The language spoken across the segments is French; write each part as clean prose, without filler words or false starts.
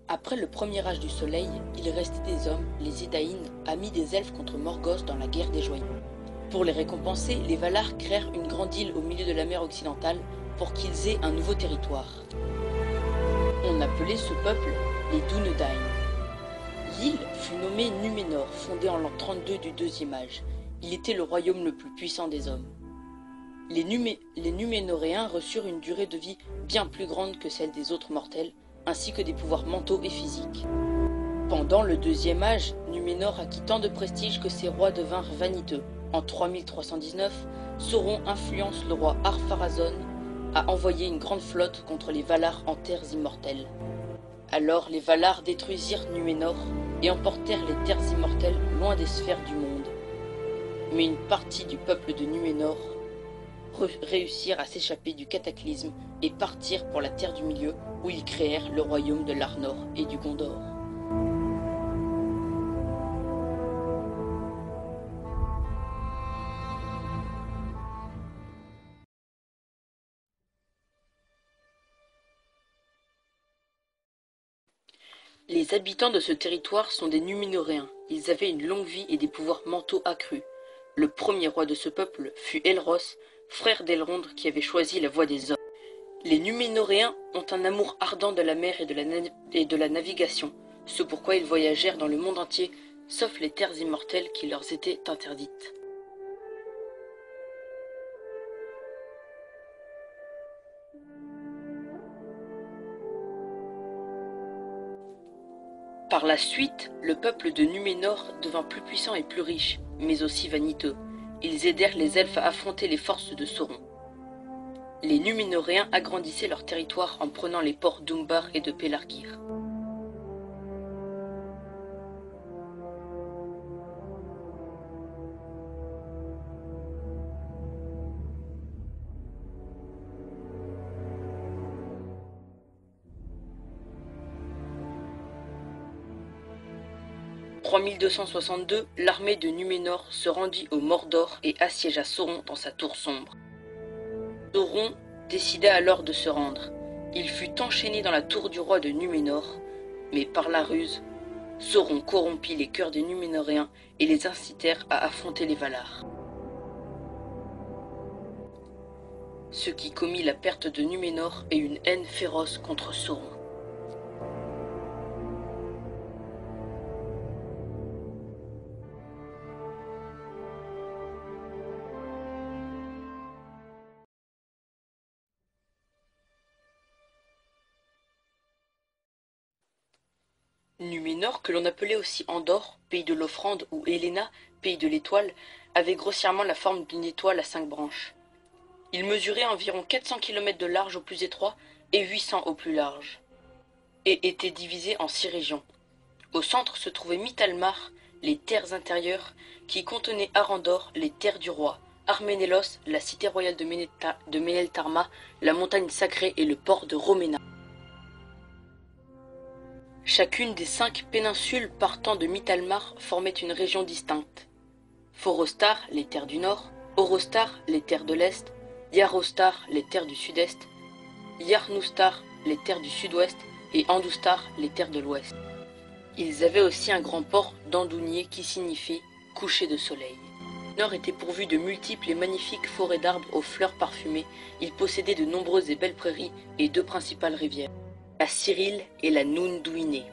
Après le premier âge du soleil, il restait des hommes, les Edain, amis des elfes contre Morgoth dans la guerre des joyaux. Pour les récompenser, les Valar créèrent une grande île au milieu de la mer occidentale pour qu'ils aient un nouveau territoire. On appelait ce peuple les Dúnedain. L'île fut nommée Núménor, fondée en l'an 32 du deuxième âge. Il était le royaume le plus puissant des hommes. Les Numénoréens reçurent une durée de vie bien plus grande que celle des autres mortels, ainsi que des pouvoirs mentaux et physiques. Pendant le deuxième âge, Numénor acquit tant de prestige que ses rois devinrent vaniteux. En 3319, Sauron influence le roi Ar-Pharazôn à envoyer une grande flotte contre les Valar en terres immortelles. Alors les Valar détruisirent Numénor et emportèrent les terres immortelles loin des sphères du monde. Mais une partie du peuple de Numénor réussirent à s'échapper du cataclysme et partirent pour la Terre du Milieu où ils créèrent le royaume de l'Arnor et du Gondor. Les habitants de ce territoire sont des Numénoréens. Ils avaient une longue vie et des pouvoirs mentaux accrus. Le premier roi de ce peuple fut Elros, frère d'Elrond qui avait choisi la voie des hommes. Les Numénoréens ont un amour ardent de la mer et de la navigation, ce pourquoi ils voyagèrent dans le monde entier, sauf les terres immortelles qui leur étaient interdites. Par la suite, le peuple de Numénor devint plus puissant et plus riche, mais aussi vaniteux. Ils aidèrent les elfes à affronter les forces de Sauron. Les Numénoréens agrandissaient leur territoire en prenant les ports d'Umbar et de Pelargir. En 3262, l'armée de Numénor se rendit au Mordor et assiégea Sauron dans sa tour sombre. Sauron décida alors de se rendre. Il fut enchaîné dans la tour du roi de Numénor, mais par la ruse, Sauron corrompit les cœurs des Numénoréens et les incitèrent à affronter les Valar. Ce qui commit la perte de Numénor et une haine féroce contre Sauron. Numénor, que l'on appelait aussi Andor, pays de l'offrande, ou Héléna, pays de l'étoile, avait grossièrement la forme d'une étoile à 5 branches. Il mesurait environ 400 km de large au plus étroit et 800 au plus large, et était divisé en 6 régions. Au centre se trouvait Mitalmar, les terres intérieures, qui contenaient Arandor, les terres du roi, Arménélos, la cité royale de Meneltarma, la montagne sacrée et le port de Roména. Chacune des 5 péninsules partant de Mitalmar formait une région distincte. Forostar, les terres du nord, Orostar, les terres de l'est, Yarostar, les terres du sud-est, Yarnustar, les terres du sud-ouest, et Andustar, les terres de l'ouest. Ils avaient aussi un grand port d'Andounier qui signifie « coucher de soleil ». Le nord était pourvu de multiples et magnifiques forêts d'arbres aux fleurs parfumées. Il possédait de nombreuses et belles prairies et 2 principales rivières, la Cyril et la Nundouiné.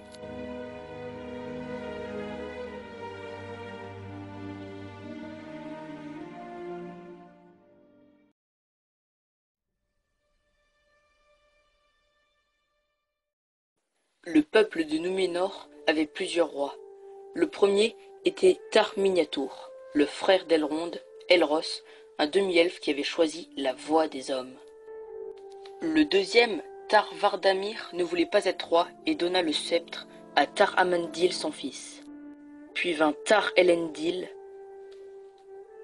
Le peuple de Núménor avait plusieurs rois. Le premier était Tar-Miniatour, le frère d'Elrond, Elros, un demi-elfe qui avait choisi la voie des hommes. Le deuxième, Tar-Vardamir, ne voulait pas être roi et donna le sceptre à Tar-Amandil, son fils. Puis vint Tar-Elendil,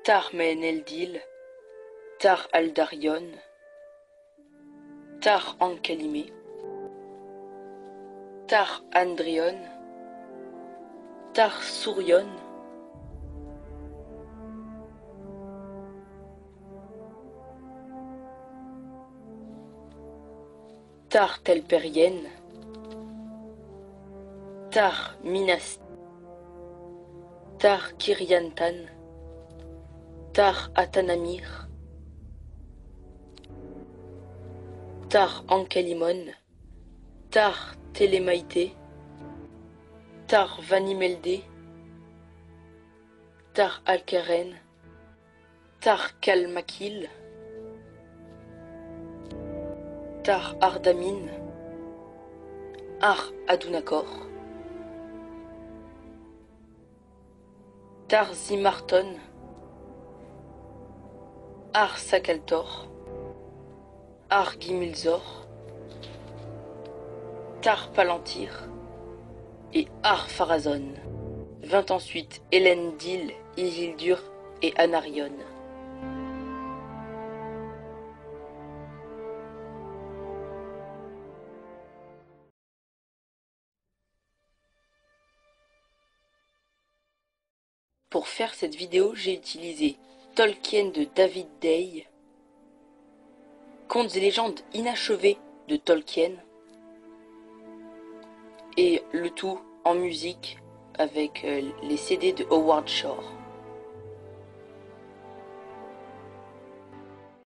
Tar-Méneldil, Tar-Aldarion, Tar-Ankalimé, Tar-Andrion, Tar-Sourion, Tar-Telperienne, Tar Minas, Tar Kiryantan, Tar Atanamir, Tar Ankelimon, Tar Telemaïté, Tar Vanimelde, Tar Alkeren, Tar Kalmakil, Tar Ardamin, Ar Adunakor, Tar Zimarton, Ar Sakaltor, Ar Gimilzor, Tar Palantir et Ar Pharazôn. Vint ensuite Elendil, Isildur et Anarion. Pour faire cette vidéo, j'ai utilisé Tolkien de David Day, Contes et légendes inachevés de Tolkien, et le tout en musique avec les CD de Howard Shore.